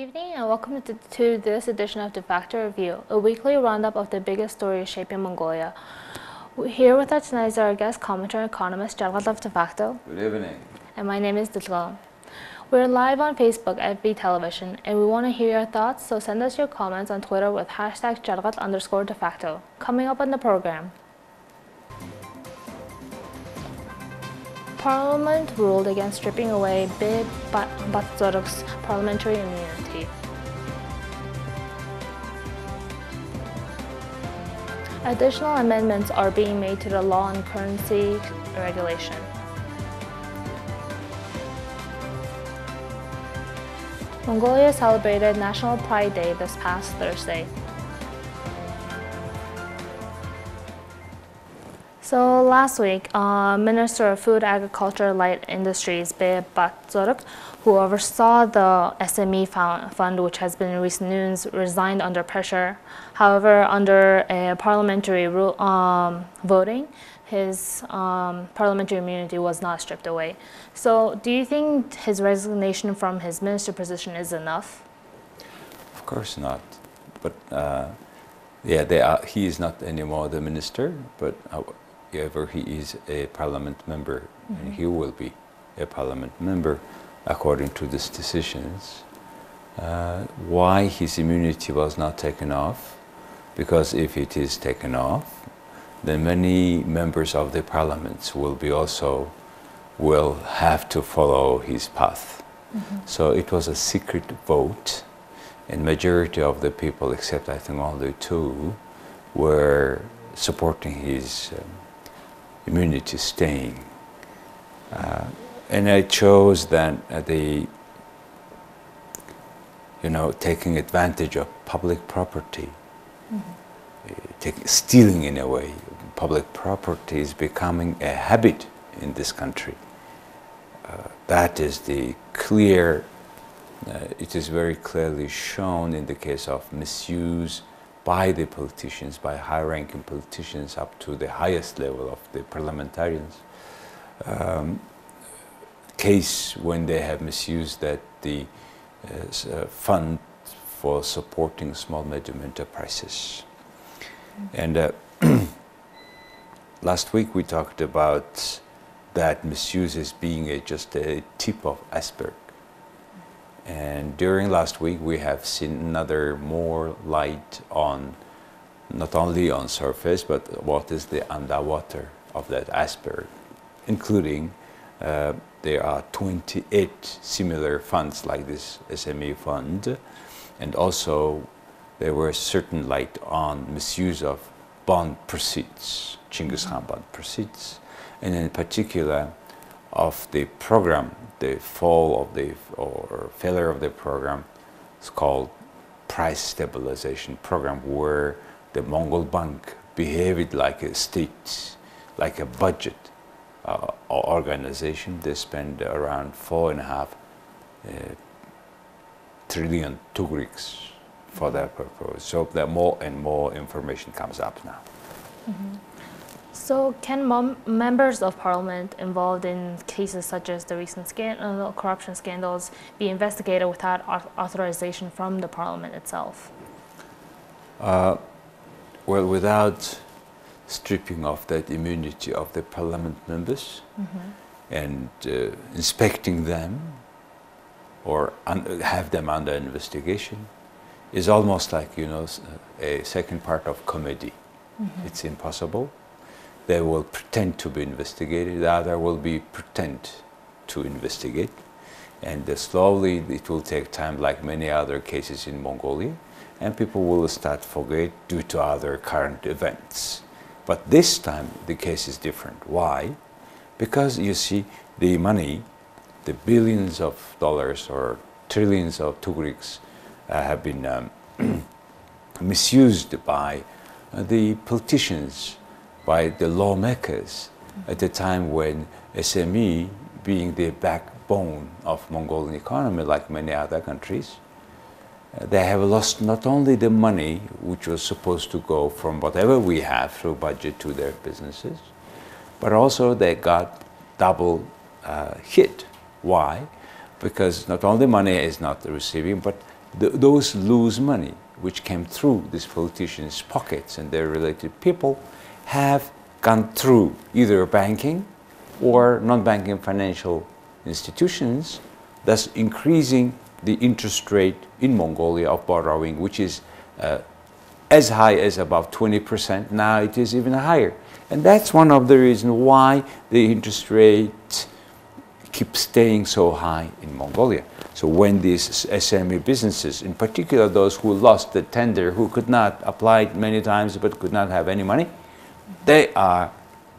evening and welcome to this edition of DeFacto Review, a weekly roundup of the biggest stories shaping Mongolia. Here with us tonight is our guest commentator and economist, Jargat of DeFacto. Good evening. And my name is Dilgal. We're live on Facebook at B Television, and we want to hear your thoughts, so send us your comments on Twitter with hashtag Jargat_DeFacto. Coming up on the program. Parliament ruled against stripping away B.BATZORIG's parliamentary immunity. Additional amendments are being made to the law on currency regulation. Mongolia celebrated National Pride Day this past Thursday. So last week, Minister of Food, Agriculture, Light Industries, B.BATZORIG, who oversaw the SME fund, which has been in recent news, resigned under pressure. However, under a parliamentary voting, his parliamentary immunity was not stripped away. So do you think his resignation from his minister position is enough? Of course not. But he is not anymore the minister, but however, he is a parliament member, and he will be a parliament member according to these decisions. Why his immunity was not taken off? Because if it is taken off, then many members of the parliaments will have to follow his path. So it was a secret vote, and majority of the people, except I think only two, were supporting his immunity staying. And I chose that taking advantage of public property, stealing in a way. Public property is becoming a habit in this country. That is the clear, it is very clearly shown in the case of misuse by the politicians, by high-ranking politicians up to the highest level of the parliamentarians. Case when they have misused that the fund for supporting small medium enterprises. And last week we talked about that misuse as being just a tip of iceberg. And during last week we have seen another more light on not only on surface, but what is the underwater of that iceberg, including there are 28 similar funds like this SME fund, and also there were certain light on misuse of bond proceeds, Chinggis Khan bond proceeds, and in particular of the program, the fall of the or failure of the program is called price stabilization program, where the Mongol bank behaved like a state, like a budget organization. They spend around 4.5 trillion tugriks for that purpose. So that more and more information comes up now. So can members of parliament involved in cases such as the recent corruption scandals be investigated without authorization from the parliament itself? Well, without stripping off that immunity of the parliament members and inspecting them or have them under investigation is almost like, a second part of comedy. It's impossible. They will pretend to be investigated, the other will be pretend to investigate, and slowly it will take time, like many other cases in Mongolia, and people will start forget due to other current events. But this time the case is different. Why? Because you see, the money, the billions of dollars or trillions of tugriks have been misused by the politicians, by the lawmakers at the time when SME, being the backbone of Mongolian economy like many other countries, they have lost not only the money which was supposed to go from whatever we have through budget to their businesses, but also they got double hit. Why? Because not only money is not receiving, but those loose money which came through these politicians' pockets and their related people have gone through either banking or non-banking financial institutions, thus increasing the interest rate in Mongolia of borrowing, which is as high as about 20%. Now it is even higher. And that's one of the reasons why the interest rate keeps staying so high in Mongolia. So when these SME businesses, in particular those who lost the tender, who could not apply it many times but could not have any money, they are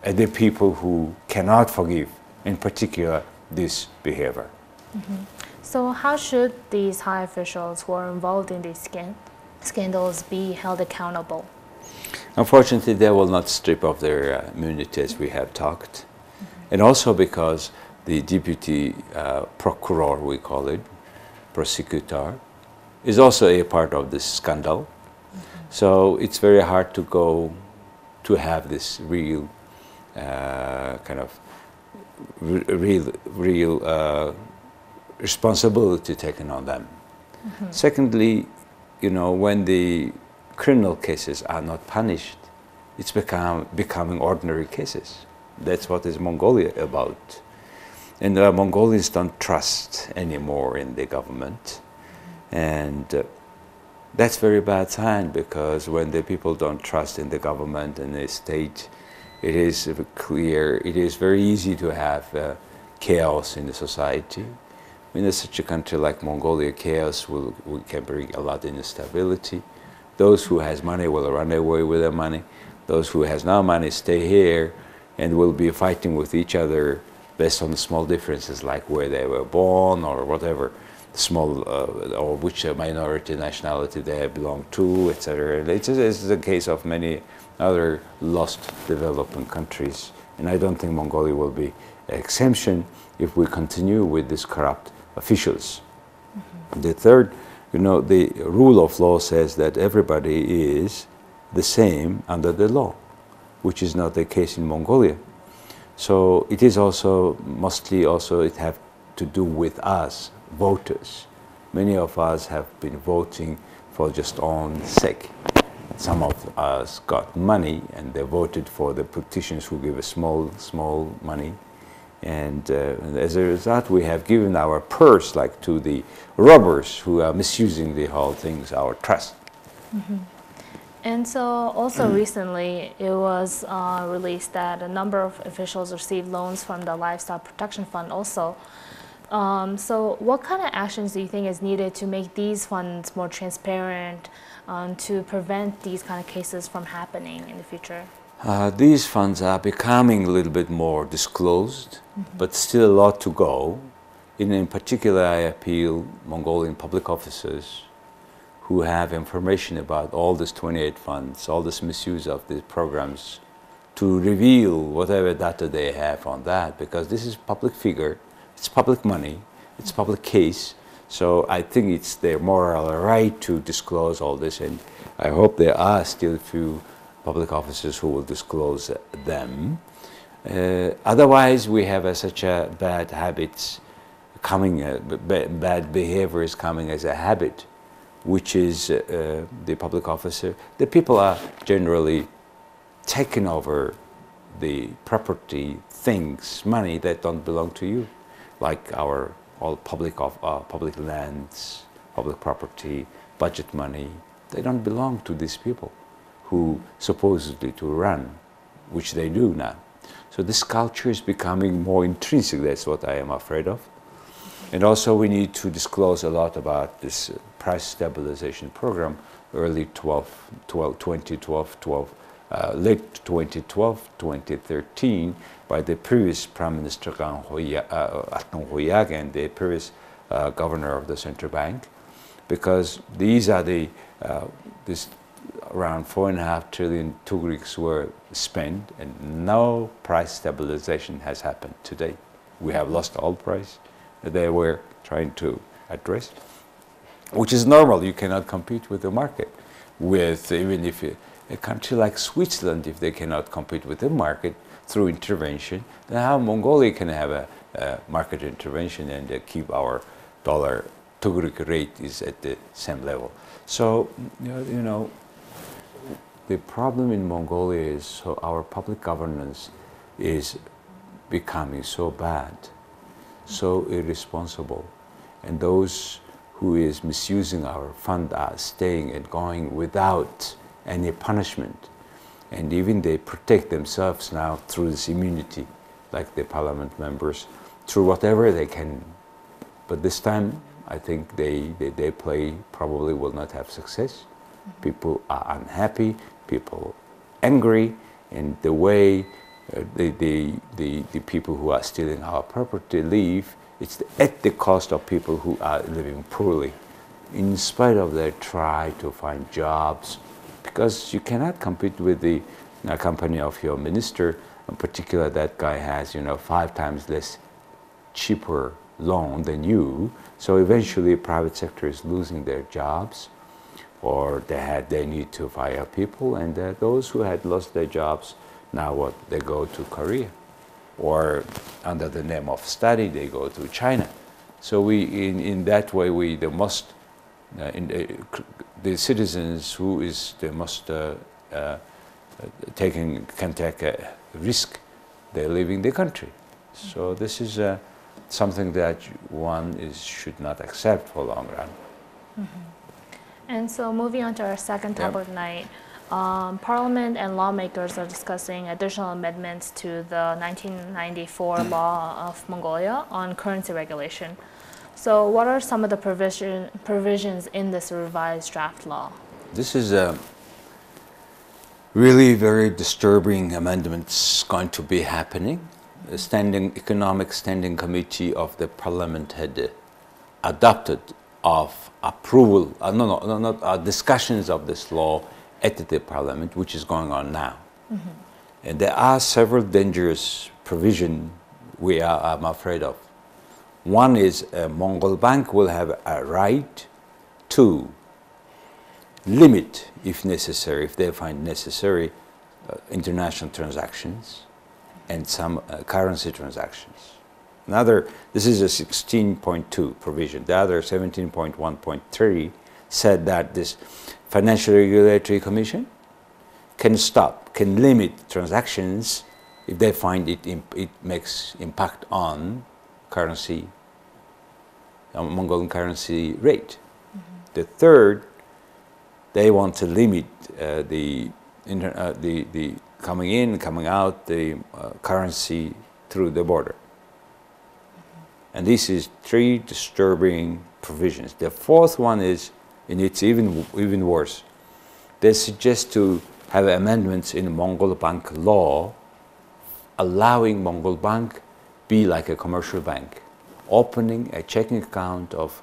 the people who cannot forgive, in particular, this behavior. So how should these high officials who are involved in these scandals be held accountable? Unfortunately, they will not strip off their immunity, as we have talked. And also because the deputy procureur, we call it, prosecutor, is also a part of this scandal. So it's very hard to go to have this real kind of real responsibility taken on them. Secondly, you know, when the criminal cases are not punished, it's becoming ordinary cases. That's what is Mongolia about. And Mongolians don't trust anymore in the government. And that's very bad sign, because when the people don't trust in the government and the state, it is clear, it is very easy to have chaos in the society. In such a country like Mongolia, chaos can bring a lot of instability. Those who has money will run away with their money. Those who has no money stay here and will be fighting with each other based on small differences like where they were born or whatever, small or which minority nationality they belong to, etc. It's the case of many other lost developing countries, and I don't think Mongolia will be an exemption if we continue with these corrupt officials. The third, you know, the rule of law says that everybody is the same under the law, which is not the case in Mongolia. So it is also mostly it have to do with us voters. Many of us have been voting for just own sake. Some of us got money and they voted for the politicians who give a small money. And as a result, we have given our purse like to the robbers who are misusing the whole things, our trust. And so also recently it was released that a number of officials received loans from the Livestock Protection Fund also. So what kind of actions do you think is needed to make these funds more transparent to prevent these kind of cases from happening in the future? These funds are becoming a little bit more disclosed, but still a lot to go. In particular, I appeal Mongolian public officers who have information about all these 28 funds, all this misuse of these programs, to reveal whatever data they have on that, because this is public figure, it's public money, it's public case, so I think it's their moral right to disclose all this, and I hope there are still a few public officers who will disclose them. Otherwise, we have such a bad habits coming, bad behaviors coming as a habit, which is the public officer. The people are generally taking over the property, things, money that don't belong to you, like our all public lands, public property, budget money. They don't belong to these people who supposedly to run, which they do now. So this culture is becoming more intrinsic. That's what I am afraid of. And also we need to disclose a lot about this price stabilization program, early 2012, late 2012, 2013, by the previous Prime Minister Atong Hoyak and the previous governor of the central bank, because these are the this around 4.5 trillion tugriks were spent, and no price stabilization has happened today. We have lost all price that they were trying to address, which is normal. You cannot compete with the market. Even if a country like Switzerland, if they cannot compete with the market through intervention, then how Mongolia can have a market intervention and keep our dollar Tugrik rate is at the same level. So, you know, the problem in Mongolia is so our public governance is becoming so bad, so irresponsible, and those who is misusing our fund are staying and going without any punishment, and even they protect themselves now through this immunity, like the parliament members, through whatever they can. But this time, I think they play probably will not have success. People are unhappy, people angry, and the way the people who are stealing our property leave, it's at the cost of people who are living poorly. In spite of their try to find jobs, because you cannot compete with the company of your minister. In particular, that guy has 5 times less cheaper loan than you. So eventually, private sector is losing their jobs, or they need to fire people, and those who had lost their jobs now they go to Korea, or under the name of study they go to China. So in that way the citizens who is the most can take a risk. They're leaving the country. So this is something that one should not accept for long run. Mm-hmm. And so moving on to our second topic tonight, Parliament and lawmakers are discussing additional amendments to the 1994 law of Mongolia on currency regulation. So what are some of the provisions in this revised draft law? This is a really very disturbing amendments going to be happening. The Economic Standing Committee of the Parliament had adopted of approval, discussions of this law at the Parliament, which is going on now. Mm-hmm. And there are several dangerous provisions I'm afraid of. One is a Mongol bank will have a right to limit, if necessary, if they find necessary, international transactions and some currency transactions. This is a 16.2 provision. The other 17.1.3 said that this Financial Regulatory Commission can limit transactions if they find it makes impact on currency, Mongolian currency rate. Mm-hmm. The third, they want to limit the coming in, coming out, the currency through the border. Mm-hmm. And this is 3 disturbing provisions. The fourth one is, and it's even worse. They suggest to have amendments in Mongol bank law, allowing Mongol bank be like a commercial bank, opening a checking account of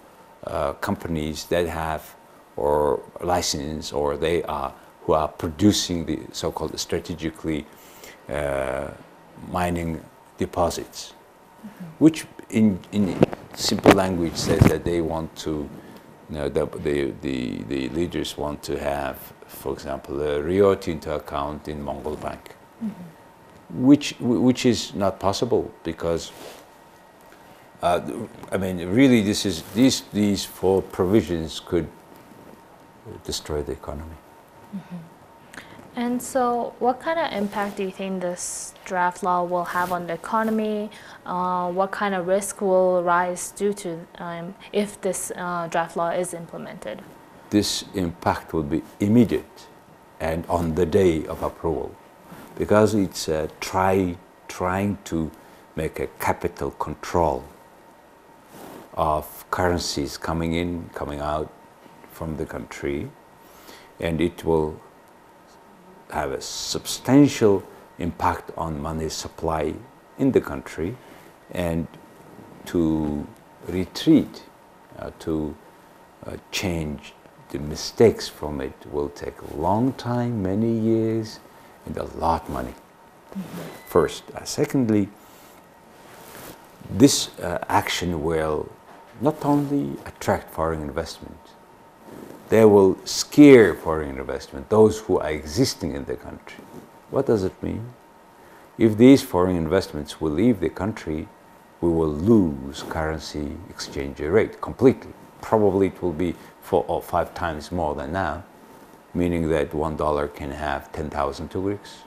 companies that have or license or who are producing the so-called strategically mining deposits, mm-hmm. which in simple language says that they want to. The leaders want to have, for example, a Rio Tinto account in Mongol bank, mm-hmm. which is not possible because, really, these 4 provisions could destroy the economy. Mm-hmm. And so, what kind of impact do you think this draft law will have on the economy? What kind of risk will rise due to if this draft law is implemented? This impact will be immediate and on the day of approval, because it's trying to make a capital control of currencies coming in, coming out from the country, and it will have a substantial impact on money supply in the country, and to retreat, to change the mistakes from it will take a long time, many years, and a lot of money. Mm-hmm. First. Secondly, this action will not only attract foreign investment, they will scare foreign investment, those who are existing in the country. What does it mean? If these foreign investments will leave the country, we will lose currency exchange rate completely. probably it will be 4 or 5 times more than now, meaning that $1 can have 10,000 tugriks.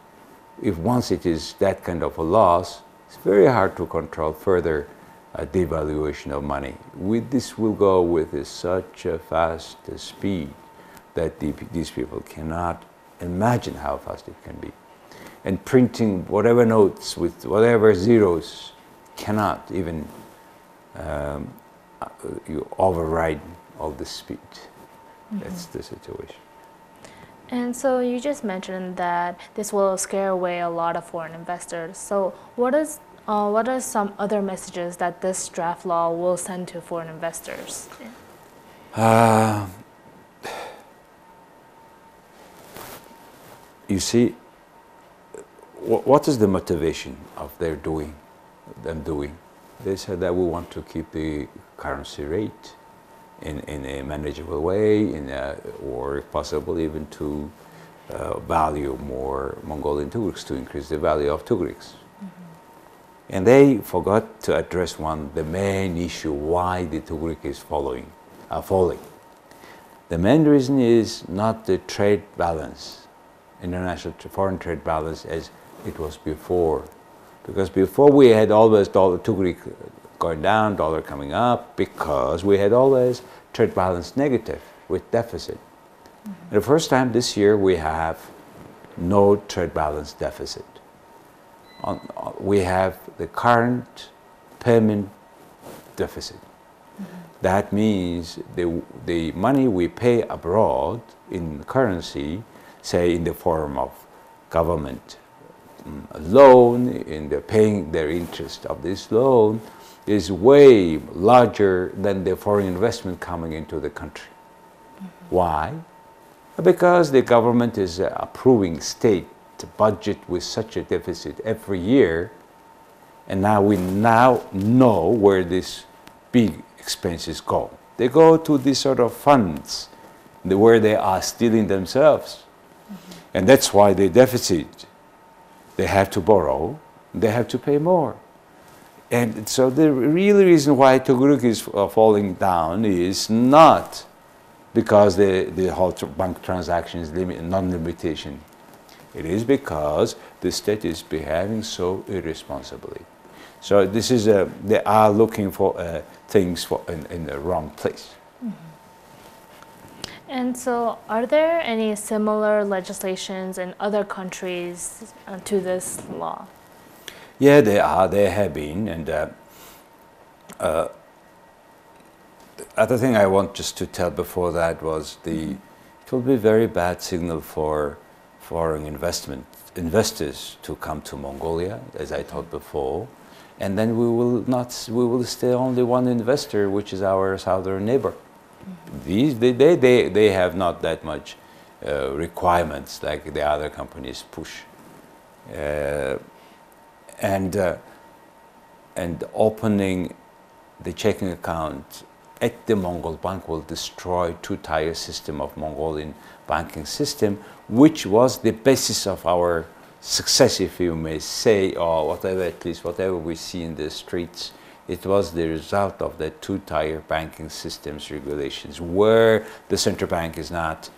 If once it is that kind of a loss, it's very hard to control further devaluation of money. This will go with such a fast speed that these people cannot imagine how fast it can be. And printing whatever notes with whatever zeros cannot even you override all the speed. That's the situation. And so you just mentioned that this will scare away a lot of foreign investors. So what are some other messages that this draft law will send to foreign investors? You see, what is the motivation of them doing? They said that we want to keep the currency rate in a manageable way, or if possible even to value more Mongolian tugriks, to increase the value of tugriks. And they forgot to address the main issue, why the tugrik is falling. The main reason is not the trade balance, international foreign trade balance as it was before. Because before we had always tugrik going down, dollar coming up, because we had always trade balance negative with deficit. And the first time this year we have no trade balance deficit. We have the current payment deficit. That means the money we pay abroad in currency, say in the form of government loan, in the paying their interest of this loan, is way larger than the foreign investment coming into the country. Why? Because the government is approving state budget with such a deficit every year, and now we know where these big expenses go. They go to these sort of funds where they are stealing themselves. And that's why the deficit, they have to borrow, they have to pay more. And so the real reason why tugrik is falling down is not because the whole bank transaction is non-limitation. It is because the state is behaving so irresponsibly. So this is they are looking for things in the wrong place. And so are there any similar legislations in other countries to this law? Yeah, there have been. And other thing I want just to tell before that was it will be very bad signal for foreign investors to come to Mongolia, as I told before, and then we will stay only one investor, which is our southern neighbor. They have not that much requirements like the other companies push, and opening the checking account at the Mongol bank will destroy two-tier system of Mongolian banking system, which was the basis of our success, if you may say, or whatever, at least whatever we see in the streets. It was the result of the two-tier banking systems regulations, where the central bank is not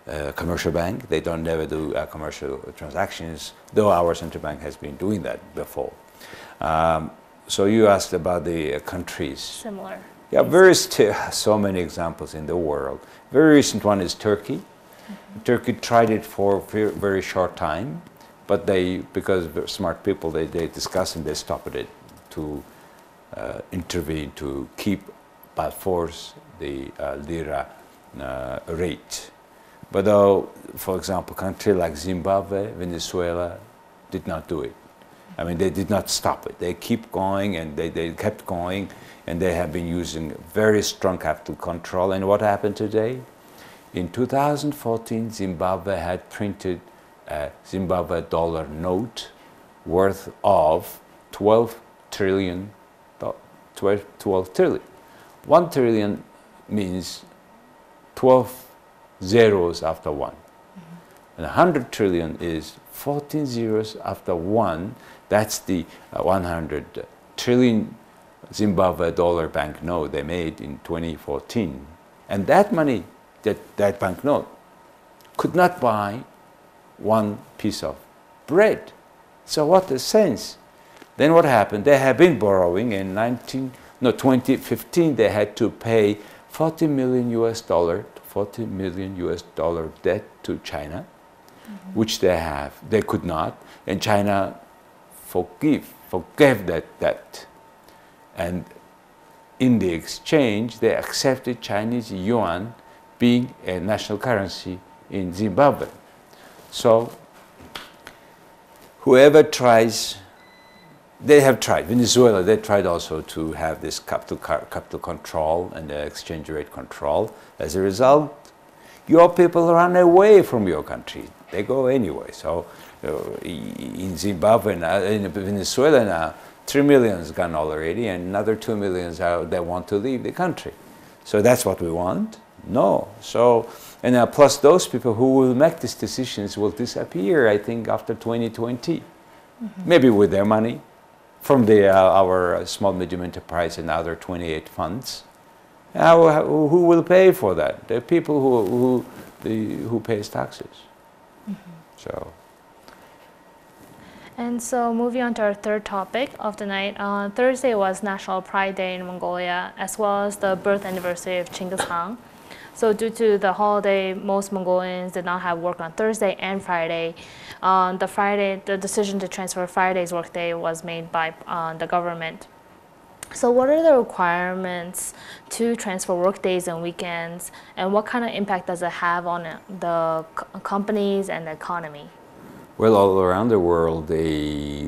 a commercial bank. They don't never do commercial transactions, though our central bank has been doing that before. So you asked about the countries. Similar. Yeah, so many examples in the world. Very recent one is Turkey. Turkey tried it for a very short time, but because they're smart people, they discussed and they stopped it to intervene to keep by force the lira rate. But for example, country like Zimbabwe, Venezuela did not do it. I mean, they did not stop it. They keep going, and they kept going, and they have been using very strong capital control. And what happened today? In 2014, Zimbabwe had printed a Zimbabwe dollar note worth of 12 trillion. 12 trillion. 1 trillion means 12 zeros after 1. And 100 trillion is 14 zeros after 1. That's the 100 trillion Zimbabwe dollar banknote they made in 2014. And that money, that banknote, could not buy one piece of bread. So what a sense. Then what happened? They have been borrowing in 2015. They had to pay 40 million US dollar debt to China, which they could not, and China forgave that debt. And in the exchange, they accepted Chinese yuan being a national currency in Zimbabwe. So whoever tries, they have tried. Venezuela, they tried also to have this capital control and the exchange rate control. As a result, your people run away from your country. They go anyway. So in Zimbabwe, in Venezuela now, 3 million is gone already, and another 2 million they want to leave the country. So that's what we want? No. So, and plus those people who will make these decisions will disappear, I think, after 2020. Maybe with their money from our small medium enterprise and other 28 funds. Who will pay for that? The people who pays taxes. So. And so moving on to our third topic of the night, Thursday was National Pride Day in Mongolia, as well as the birth anniversary of Genghis Khan. So due to the holiday, most Mongolians did not have work on Thursday and Friday. The decision to transfer Friday's workday was made by the government. So what are the requirements to transfer workdays and weekends, and what kind of impact does it have on the companies and the economy? Well, all around the world,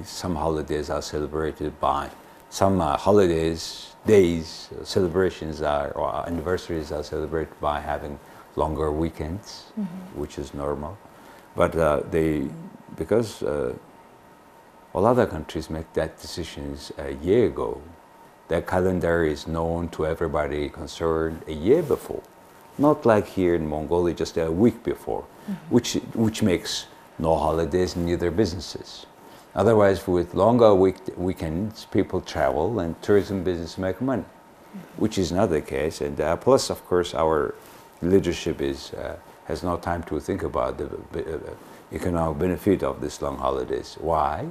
some holidays are celebrated by, some celebrations or anniversaries are celebrated by having longer weekends, which is normal. But because all other countries make that decisions a year ago, their calendar is known to everybody concerned a year before. Not like here in Mongolia, just a week before, which makes no holidays, neither businesses. Otherwise, with longer weekends, people travel and tourism business make money, which is not the case. And plus, of course, our leadership has no time to think about the economic benefit of these long holidays. Why?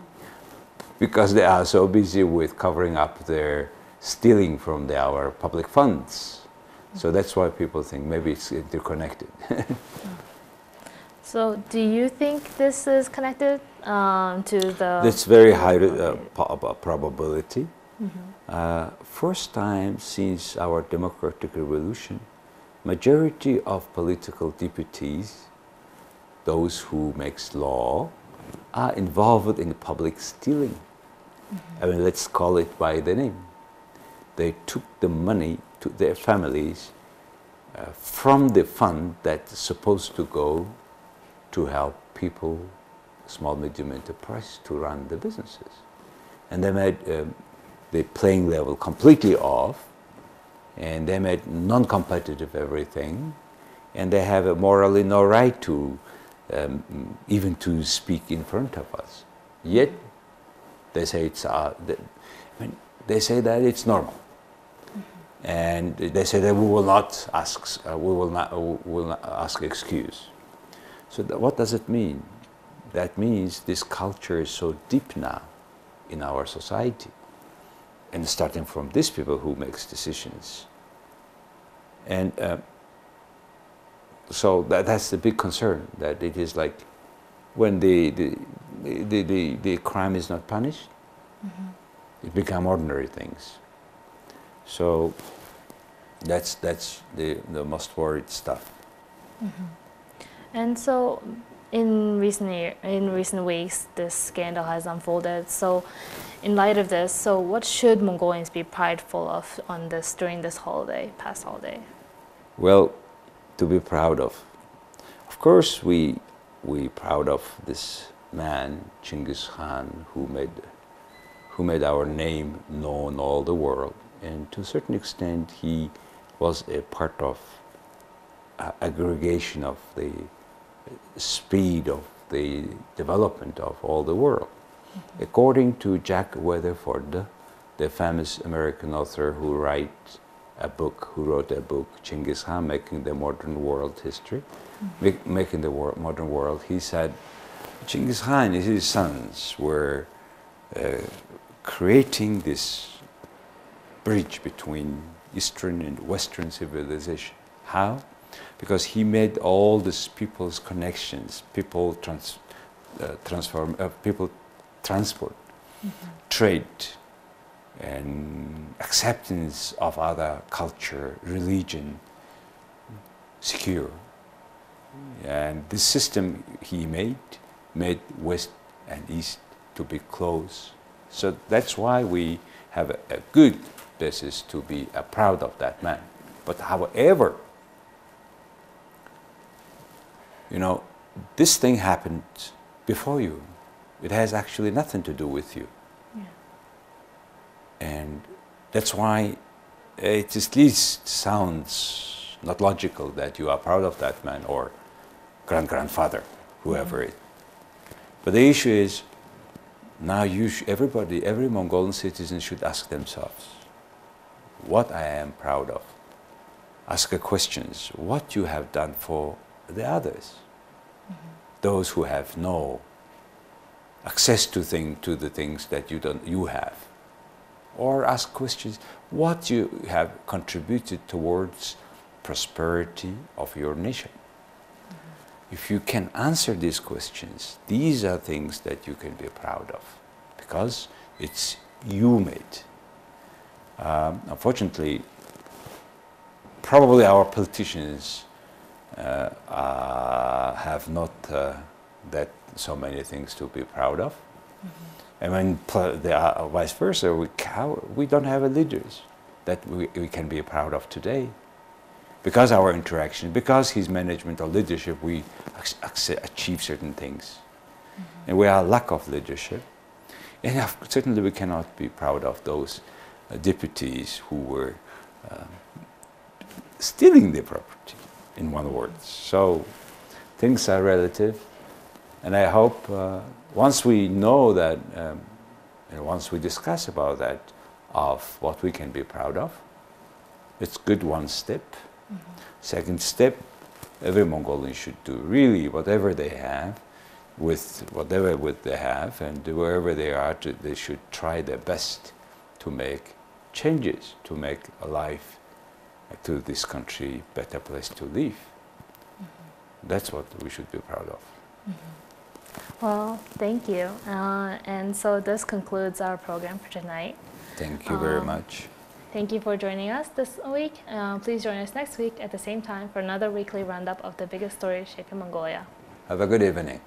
Because they are so busy with covering up their stealing from our public funds. So that's why people think maybe it's interconnected. So do you think this is connected to the... That's very high probability. First time since our democratic revolution, majority of political deputies, those who makes law, are involved in public stealing. I mean, let's call it by the name. They took the money to their families from the fund that's supposed to go to help people, small, medium enterprise, to run the businesses. And they made the playing level completely off, and they made non-competitive everything, and they have morally no right to even to speak in front of us. Yet they say they say that it's normal, and they say that we will not ask excuse. So what does it mean? That means this culture is so deep now in our society, and starting from these people who makes decisions. And so that's the big concern, that it is like when the crime is not punished, it become ordinary things. So that's the most worried stuff. And so in recent weeks, this scandal has unfolded. So in light of this, so what should Mongolians be prideful of on this during this past holiday? Well, to be proud of. Of course, we proud of this man, Genghis Khan, who made our name known all the world. And to a certain extent, he was a part of aggregation of the speed of the development of all the world. According to Jack Weatherford, the famous American author who wrote a book, Genghis Khan, Making the Modern World History, making the modern world, he said Genghis Khan and his sons were creating this bridge between Eastern and Western civilization. How? Because he made all these people's connections, people transport, trade, and acceptance of other culture, religion, secure. And this system he made West and East to be close. So that's why we have a good basis to be proud of that man. But however, you know, this thing happened before you. It has actually nothing to do with you. Yeah. And that's why it at least sounds not logical that you are proud of that man or grandfather, whoever it. But the issue is, now every Mongolian citizen should ask themselves, what I am proud of. Ask the questions, what you have done for the others, those who have no access to the things that you have. Or ask questions, what you have contributed towards prosperity of your nation. If you can answer these questions, these are things that you can be proud of, because it's you made. Unfortunately, probably our politicians have not that so many things to be proud of. And when vice versa, we don't have leaders that we can be proud of today. Because our interaction, because his management or leadership, we achieve certain things. And we are lack of leadership. And certainly we cannot be proud of those deputies who were stealing the property, in one word. So things are relative. And I hope once we know that, and once we discuss about that, of what we can be proud of, it's good one step. Second step, every Mongolian should do really whatever they have, with whatever they have, and wherever they are, they should try their best to make changes, to make a life to this country a better place to live. That's what we should be proud of. Well, thank you. And so this concludes our program for tonight. Thank you very much. Thank you for joining us this week. Please join us next week at the same time for another weekly roundup of the biggest stories shaping Mongolia. Have a good evening.